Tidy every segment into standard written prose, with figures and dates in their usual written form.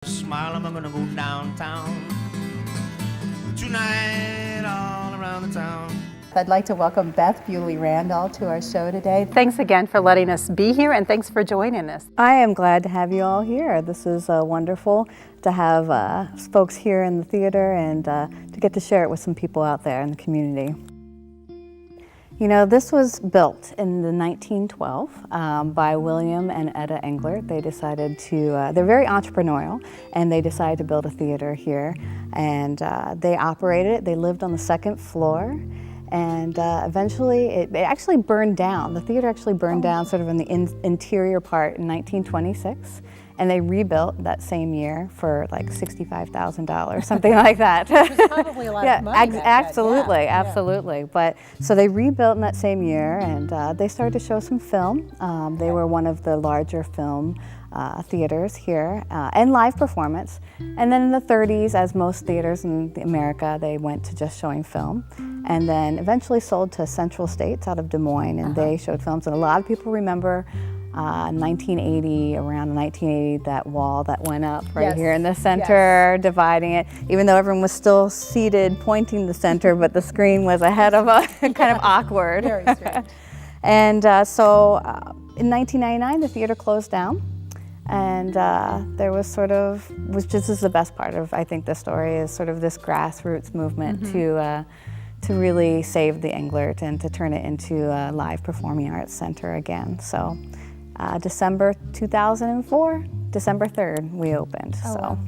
Smile, I'm gonna go downtown tonight, all around the town. I'd like to welcome Beth Bewley-Randall to our show today. Thanks again for letting us be here, and thanks for joining us. I am glad to have you all here. This is wonderful to have folks here in the theater and to get to share it with some people out there in the community. You know, this was built in the 1912 by William and Etta Englert. They decided to, they're very entrepreneurial, and they decided to build a theater here. And they operated it. They lived on the second floor. And eventually it actually burned down. The theater actually burned down sort of in the interior part in 1926. And they rebuilt that same year for like $65,000, something like that. Which is probably a lot of money back absolutely, then. Yeah. absolutely. But so they rebuilt in that same year, and they started to show some film. They were one of the larger film theaters here, and live performance. And then in the 30s, as most theaters in America, they went to just showing film, and then eventually sold to Central States out of Des Moines, and they showed films. And a lot of people remember 1980, around 1980, that wall that went up right here in the center, dividing it, even though everyone was still seated pointing the center, but the screen was ahead of us, kind of awkward. Very strange. And so in 1999, the theater closed down. And there was sort of, which this is the best part of, I think, the story, is sort of this grassroots movement to really save the Englert and to turn it into a live performing arts center again. So December 2004, December 3rd, we opened. So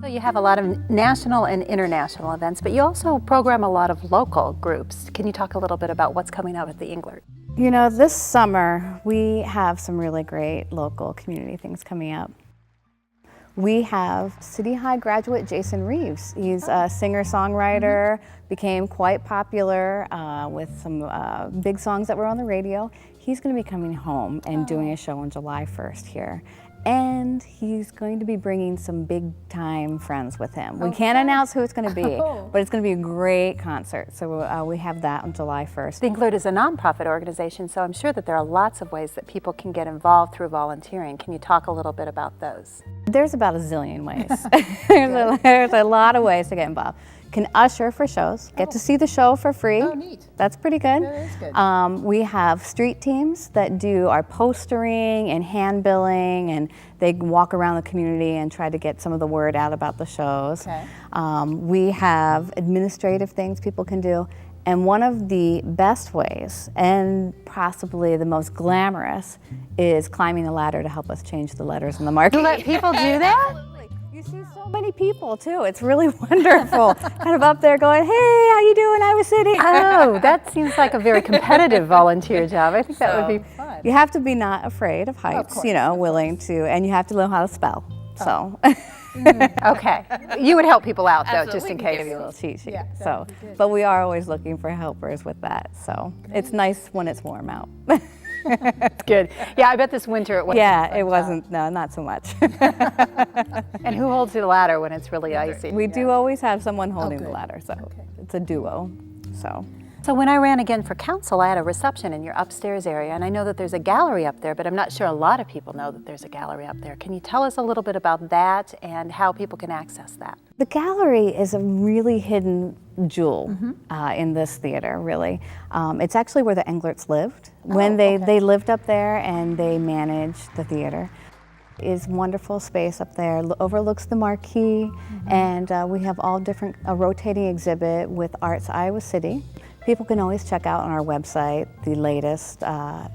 you have a lot of national and international events, but you also program a lot of local groups. Can you talk a little bit about what's coming out at the Englert? You know, this summer we have some really great local community things coming up. We have City High graduate Jason Reeves. He's a singer-songwriter, became quite popular with some big songs that were on the radio. He's going to be coming home and doing a show on July 1st here. And he's going to be bringing some big-time friends with him. We can't announce who it's going to be, but it's going to be a great concert. So we have that on July 1st. The Englert is a nonprofit organization, so I'm sure that there are lots of ways that people can get involved through volunteering. Can you talk a little bit about those? There's about a zillion ways. There's a lot of ways to get involved. Can usher for shows, get to see the show for free. Oh, neat. That's pretty good. That is good. We have street teams that do our postering and handbilling, and they walk around the community and try to get some of the word out about the shows. Okay. We have administrative things people can do. And one of the best ways, and possibly the most glamorous, is climbing the ladder to help us change the letters in the marquee. You let people do that? You see so many people too. It's really wonderful. Kind of up there going, "Hey, how you doing, Iowa City?" Oh, that seems like a very competitive volunteer job. I think that would be fun. You have to be not afraid of heights, course, you know, willing to, and you have to know how to spell. So. Okay. You would help people out, though, just in We can case. give you a little cheat sheet. Yeah, that so, would be good. but we are always looking for helpers with that. So it's nice when it's warm out. That's good. Yeah, I bet this winter it wasn't. Yeah, it wasn't. No, not so much. And who holds the ladder when it's really icy? We do always have someone holding the good. ladder, so it's a duo. So when I ran again for council, I had a reception in your upstairs area, and I know that there's a gallery up there, but I'm not sure a lot of people know that there's a gallery up there. Can you tell us a little bit about that and how people can access that? The gallery is a really hidden jewel in this theater, really. It's actually where the Englerts lived. When they lived up there and they managed the theater. It's wonderful space up there, overlooks the marquee, and we have all different, a rotating exhibit with Arts Iowa City. People can always check out on our website the latest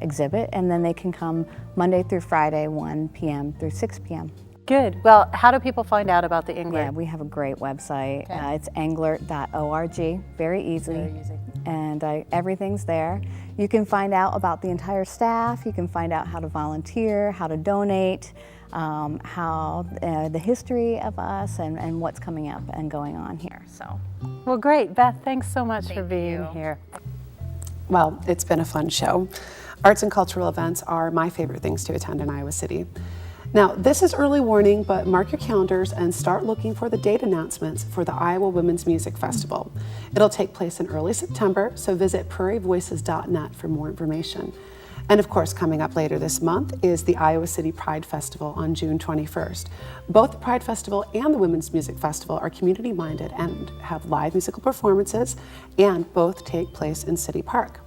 exhibit, and then they can come Monday through Friday, 1 p.m. through 6 p.m. Good. Well, how do people find out about the Englert? Yeah, we have a great website. It's englert.org, very easy. Very easy. And everything's there. You can find out about the entire staff, you can find out how to volunteer, how to donate, how the history of us and what's coming up and going on here. So. Well, great. Beth, thanks so much for being here. Well, it's been a fun show. Arts and cultural events are my favorite things to attend in Iowa City. Now, this is early warning, but mark your calendars and start looking for the date announcements for the Iowa Women's Music Festival. It'll take place in early September, so visit prairievoices.net for more information. And of course, coming up later this month is the Iowa City Pride Festival on June 21st. Both the Pride Festival and the Women's Music Festival are community-minded and have live musical performances, and both take place in City Park.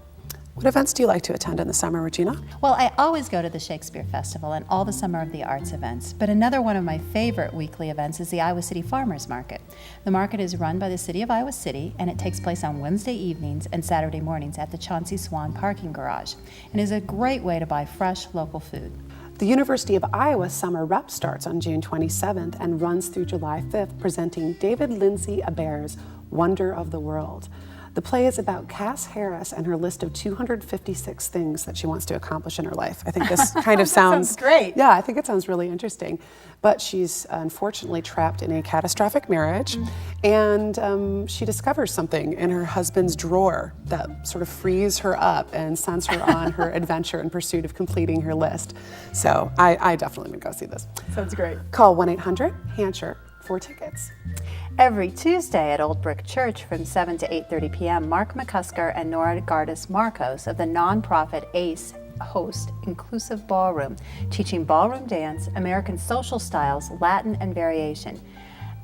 What events do you like to attend in the summer, Regina? Well, I always go to the Shakespeare Festival and all the Summer of the Arts events, but another one of my favorite weekly events is the Iowa City Farmers Market. The market is run by the City of Iowa City, and it takes place on Wednesday evenings and Saturday mornings at the Chauncey Swan parking garage, and is a great way to buy fresh local food. The University of Iowa Summer Rep starts on June 27th and runs through July 5th, presenting David Lindsay Abair's Wonder of the World. The play is about Cass Harris and her list of 256 things that she wants to accomplish in her life. I think this kind of sounds great. Yeah, I think it sounds really interesting. But she's unfortunately trapped in a catastrophic marriage, and she discovers something in her husband's drawer that sort of frees her up and sends her on her adventure in pursuit of completing her list. So I definitely would go see this. Sounds great. Call 1-800-HANCHER for tickets. Every Tuesday at Old Brick Church from 7 to 8:30 p.m., Mark McCusker and Nora Gardis Marcos of the nonprofit ACE host Inclusive Ballroom, teaching ballroom dance, American social styles, Latin, and variation.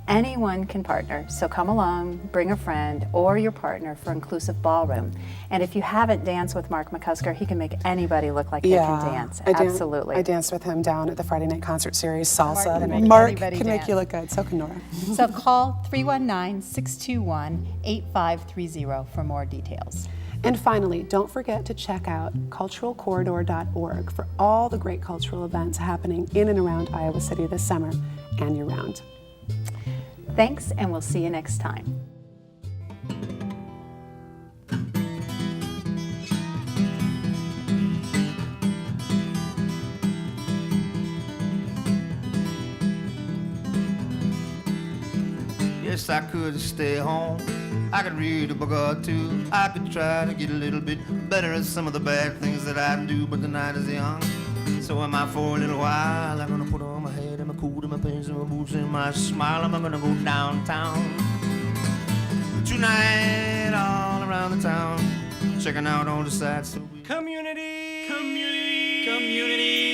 Anyone can partner, so come along, bring a friend or your partner for Inclusive Ballroom. And if you haven't danced with Mark McCusker, he can make anybody look like they can dance. Absolutely. I danced with him down at the Friday night concert series, Salsa. Mark Can make you look good, so can Nora. So call 319-621-8530 for more details. And finally, don't forget to check out culturalcorridor.org for all the great cultural events happening in and around Iowa City this summer and year-round. Thanks, and we'll see you next time. Yes, I could stay home. I could read a book or two. I could try to get a little bit better at some of the bad things that I do, but the night is young. So am I for a little while. I'm gonna put on my head and my coat and my pants and my boots and my smile. I'm gonna go downtown tonight, all around the town, checking out all the sights. Community, community, community.